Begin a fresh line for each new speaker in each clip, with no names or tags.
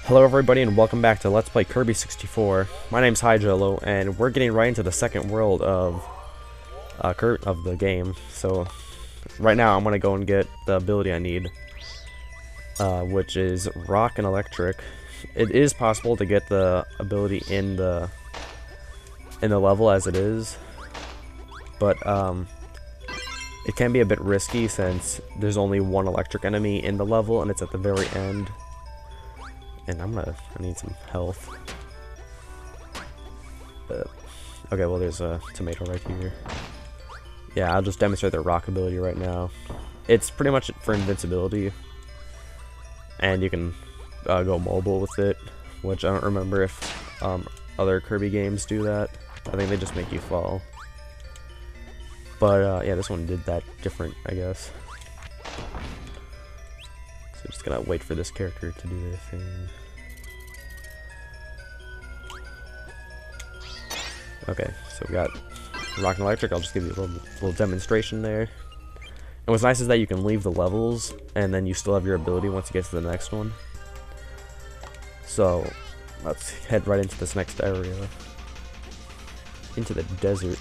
Hello everybody and welcome back to Let's Play Kirby 64. My name's Hyjello and we're getting right into the second world of the game. So right now I'm gonna go and get the ability I need, which is Rock and Electric. It is possible to get the ability in the level as it is, but it can be a bit risky since there's only one electric enemy in the level and it's at the very end. And I need some health. Okay, well there's a tomato right here. Yeah, I'll just demonstrate the rock ability right now. It's pretty much for invincibility. And you can go mobile with it, which I don't remember if other Kirby games do that. I think they just make you fall. But yeah, this one did that different, I guess. So just gotta wait for this character to do their thing. Okay, so we got Rock and Electric. I'll just give you a little demonstration there. And what's nice is that you can leave the levels, and then you still have your ability once you get to the next one. So, let's head right into this next area. Into the desert.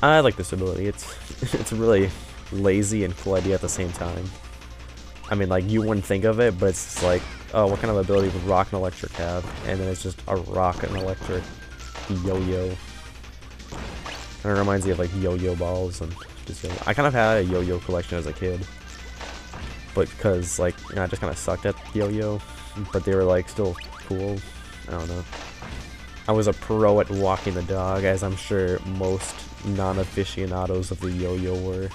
I like this ability. It's a really lazy and cool idea at the same time. I mean, like, you wouldn't think of it, but it's just like, oh, what kind of ability would Rock and Electric have? And then it's just a Rock and Electric yo-yo. And it reminds me of like yo-yo balls and just I kind of had a yo-yo collection as a kid, but because like I just kind of sucked at yo-yo, but they were like still cool. I don't know. I was a pro at walking the dog, as I'm sure most non-aficionados of the yo-yo were.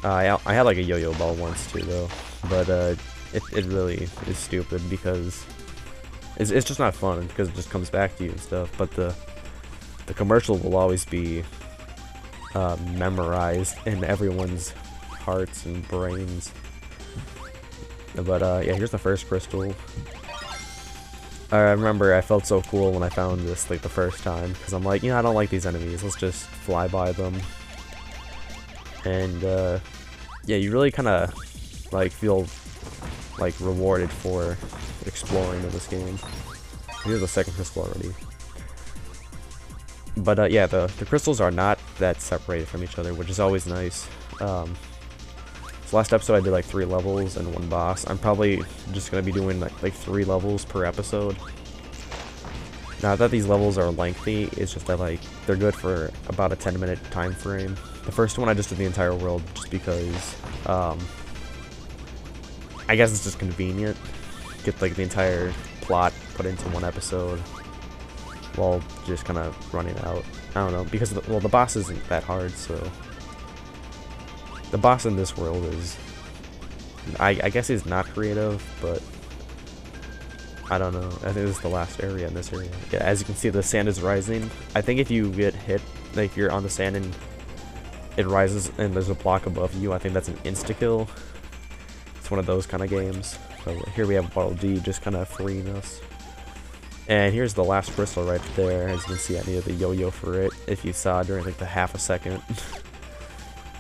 I had like a yo-yo ball once too though, but it really is stupid because it's just not fun because it just comes back to you and stuff. But the commercial will always be memorized in everyone's hearts and brains. But yeah, here's the first crystal. I remember I felt so cool when I found this like the first time because I'm like, I don't like these enemies. Let's just fly by them. And yeah, you really kind of like feel like rewarded for exploring in this game. Here's the second crystal already. But yeah, the crystals are not that separated from each other, which is always nice. So last episode I did like 3 levels and 1 boss. I'm probably just gonna be doing like 3 levels per episode. Not that these levels are lengthy, it's just that like they're good for about a 10-minute time frame. The first one I just did the entire world just because I guess it's just convenient. Get like the entire plot put into one episode while just kind of running out. I don't know, because the boss isn't that hard, so the boss in this world is I guess he's not creative, but I don't know. I think this is the last area in this area. Yeah, as you can see, the sand is rising. I think if you get hit, like you're on the sand and it rises and there's a block above you, I think that's an insta-kill. It's one of those kind of games. So here we have Bottle D just kind of freeing us. And here's the last crystal right there. As you can see, I needed the yo-yo for it. If you saw during like the half a second.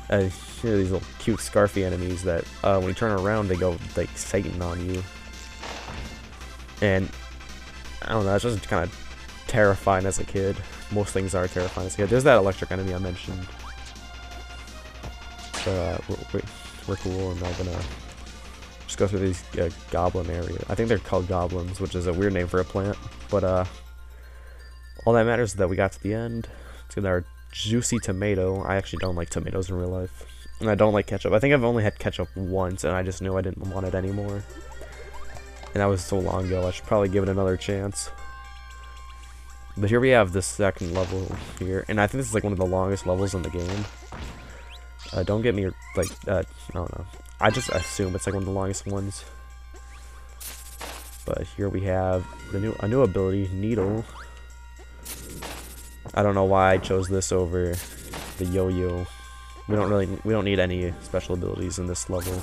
Here are these little cute scarfy enemies that when you turn around they go like Satan on you. And I don't know, it's just kind of terrifying as a kid. Most things are terrifying as a kid. There's that electric enemy I mentioned. But we're cool. I'm not gonna just go through these goblin areas. I think they're called goblins, which is a weird name for a plant. But all that matters is that we got to the end. Let's get our juicy tomato. I actually don't like tomatoes in real life, and I don't like ketchup. I think I've only had ketchup once, and I just knew I didn't want it anymore. And that was so long ago. I should probably give it another chance. But here we have the second level here, and I think this is like one of the longest levels in the game. Don't get me like I don't know. I just assume it's like one of the longest ones. But here we have a new ability, Needle. I don't know why I chose this over the yo-yo. We don't need any special abilities in this level.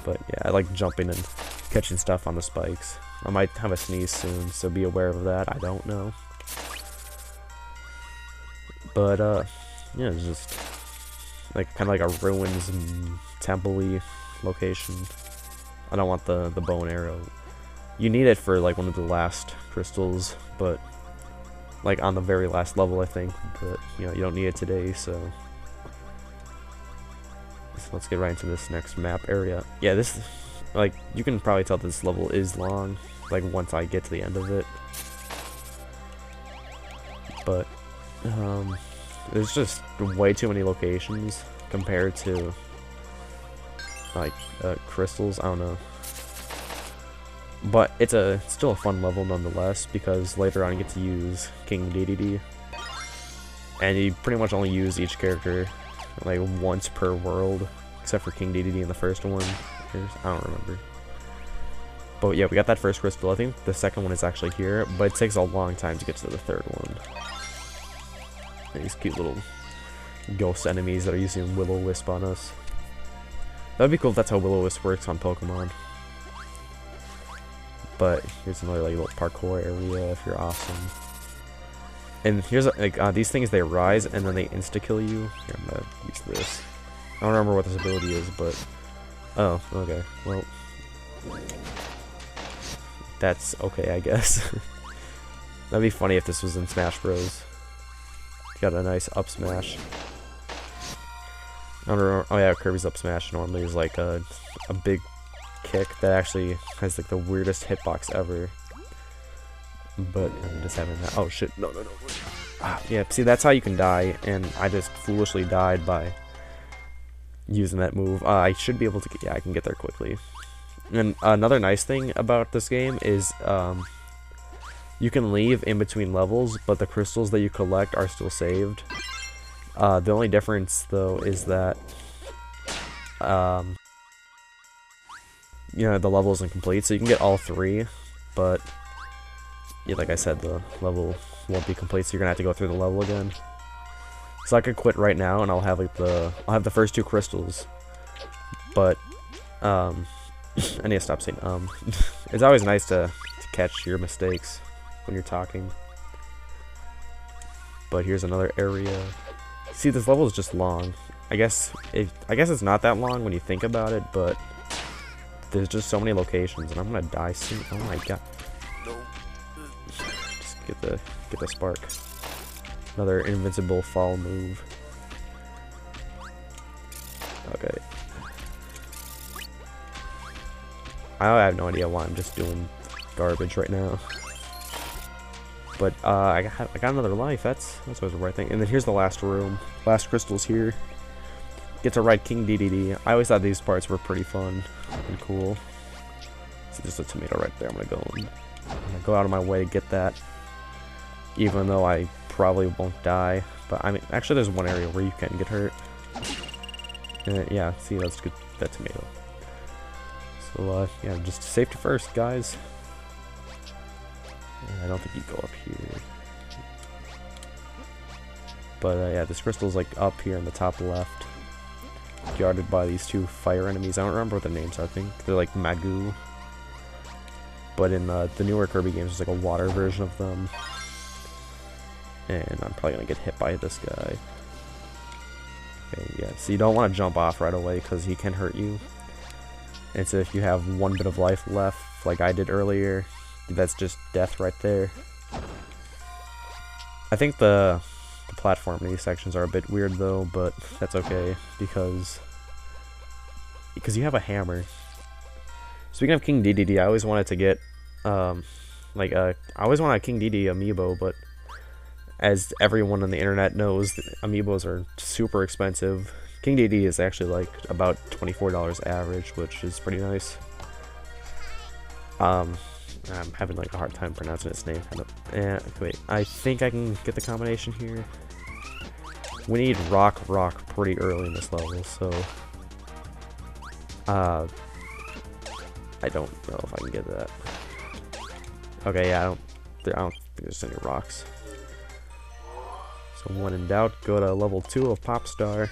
But yeah, I like jumping and catching stuff on the spikes. I might have a sneeze soon, so be aware of that. I don't know. But yeah, it's just like kind of like a ruins temple-y location. I don't want the bow and arrow. You need it for like one of the last crystals, but like on the very last level, I think. But you know, you don't need it today, so let's get right into this next map area. Yeah, this, like, you can probably tell this level is long, like once I get to the end of it. But there's just way too many locations compared to like crystals. I don't know. But it's still a fun level nonetheless, because later on you get to use King Dedede, and you pretty much only use each character like once per world, except for King Dedede in the first one. I don't remember. But yeah, we got that first crystal. I think the second one is actually here, but it takes a long time to get to the third one. These cute little ghost enemies that are using Will-O-Wisp on us. That'd be cool if that's how Will-O-Wisp works on Pokemon. But here's another like little parkour area if you're awesome. And here's like these things, they rise and then they insta kill you. Here, I'm gonna use this. I don't remember what this ability is, but oh, okay. Well, that's okay, I guess. That'd be funny if this was in Smash Bros. Got a nice up smash. I don't remember. Oh yeah, Kirby's up smash normally is like a big kick that actually has like the weirdest hitbox ever. But I'm just having that. Oh shit! No. Yeah, see, that's how you can die, and I just foolishly died by using that move. I should be able to. Yeah, I can get there quickly. And another nice thing about this game is you can leave in between levels, but the crystals that you collect are still saved. The only difference, though, is that you know, the level isn't complete, so you can get all three, but yeah, like I said, the level won't be complete, so you're gonna have to go through the level again. So I could quit right now, and I'll have like I'll have the first two crystals, but I need to stop saying It's always nice to catch your mistakes when you're talking. But here's another area. See, this level is just long. I guess it's not that long when you think about it, but there's just so many locations, and I'm gonna die soon. Oh my god! No. Just get the spark. Another invincible fall move. Okay. I have no idea why I'm just doing garbage right now. But I got another life. That's always the right thing. And then here's the last room. Last crystal's here. Get to ride King Dedede. I always thought these parts were pretty fun and cool. So there's a tomato right there. I'm gonna go out of my way to get that, even though I probably won't die. But I mean, actually, there's one area where you can get hurt. Yeah, see, let's get that tomato. So yeah, just safety first, guys. I don't think you go up here. But yeah, this crystal's like up here in the top left, guarded by these two fire enemies. I don't remember what their names are. I think they're like Magoo. But in the newer Kirby games, there's like a water version of them. And I'm probably gonna get hit by this guy. Okay, yeah, so you don't want to jump off right away because he can hurt you. And so if you have one bit of life left, like I did earlier, that's just death right there. I think the platform in these sections are a bit weird though, but that's okay because you have a hammer. Speaking of King Dedede, I always wanted to get I always wanted a King Dedede amiibo, but as everyone on the internet knows, amiibos are super expensive. King Dedede is actually like about $24 average, which is pretty nice. I'm having like a hard time pronouncing its name. Wait, I think I can get the combination here. We need rock pretty early in this level, so I don't know if I can get that. Okay, yeah, I don't think there's any rocks. So when in doubt, go to level 2 of Popstar.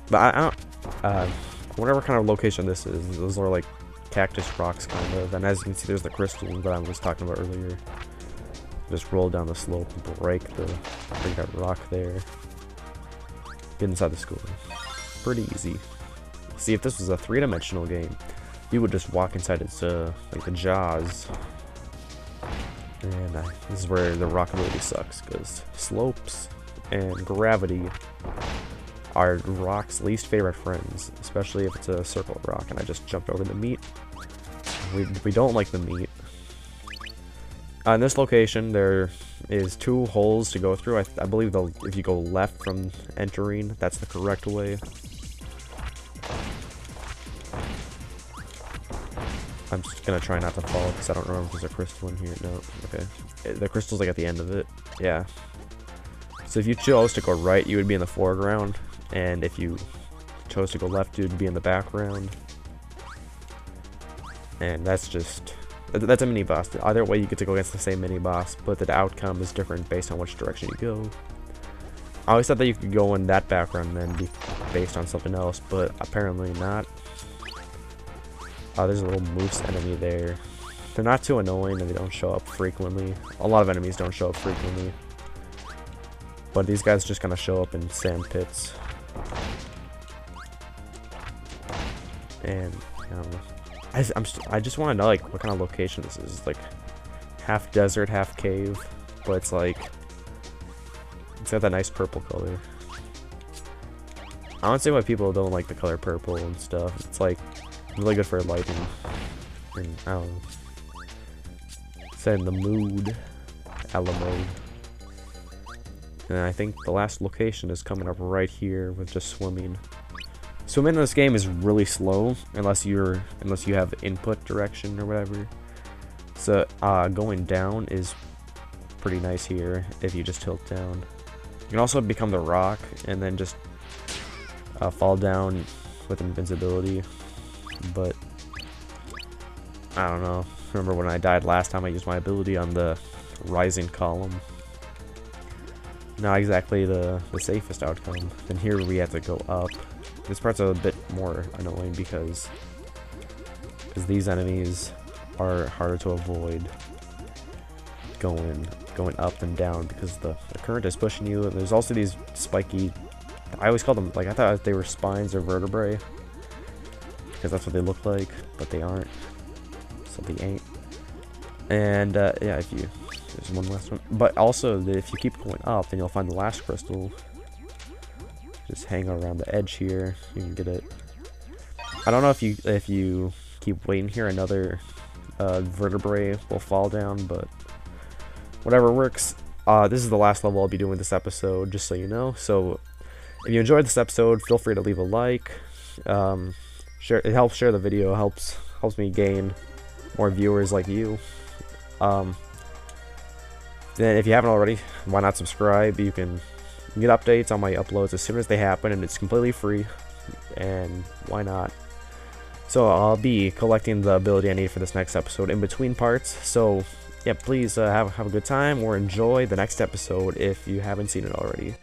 But I don't, whatever kind of location this is, those are like cactus rocks kind of, and as you can see there's the crystal that I was talking about earlier. Just roll down the slope, break that rock there. Get inside the school. Pretty easy. See, if this was a 3-dimensional game, you would just walk inside its like the jaws. And this is where the rock ability sucks, because slopes and gravity are rock's least favorite friends, especially if it's a circle rock. And I just jumped over the meat. We don't like the meat. In this location, there is 2 holes to go through. I believe if you go left from entering, that's the correct way. I'm just gonna try not to fall because I don't remember if there's a crystal in here. No, okay. The crystal's like at the end of it. Yeah. So if you chose to go right, you would be in the foreground, and if you chose to go left, you'd be in the background. And that's a mini boss. Either way, you get to go against the same mini boss, but the outcome is different based on which direction you go. I always thought that you could go in that background and then be based on something else, but apparently not. There's a little moose enemy there. They're not too annoying and they don't show up frequently. A lot of enemies don't show up frequently. But these guys just kind of show up in sand pits. And, I don't know. I just want to know, like, what kind of location this is. It's like half desert, half cave. But it's like, it's got that nice purple color. I don't see why people don't like the color purple and stuff. It's like really good for lighting. And I don't know. Set in the mood. Alamo. And I think the last location is coming up right here with just swimming. Swimming in this game is really slow unless you have input direction or whatever. So going down is pretty nice here if you just tilt down. You can also become the rock and then just fall down with invincibility. But I don't know. Remember when I died last time, I used my ability on the rising column. Not exactly the safest outcome. Then here we have to go up. This part's a bit more annoying because these enemies are harder to avoid going up and down because the current is pushing you. And there's also these spiky, I always call them, like, I thought they were spines or vertebrae because that's what they look like, but they aren't. So they ain't. And yeah, there's one last one. But also, if you keep going up, then you'll find the last crystal. Just hang around the edge here. You can get it. I don't know if you keep waiting here, another vertebrae will fall down, but whatever works. This is the last level I'll be doing this episode, just so you know. So if you enjoyed this episode, feel free to leave a like. Share. It helps share the video. Helps me gain more viewers like you. Then if you haven't already, why not subscribe? You can get updates on my uploads as soon as they happen, and it's completely free. And why not? So I'll be collecting the ability I need for this next episode in between parts. So yeah, please have a good time or enjoy the next episode if you haven't seen it already.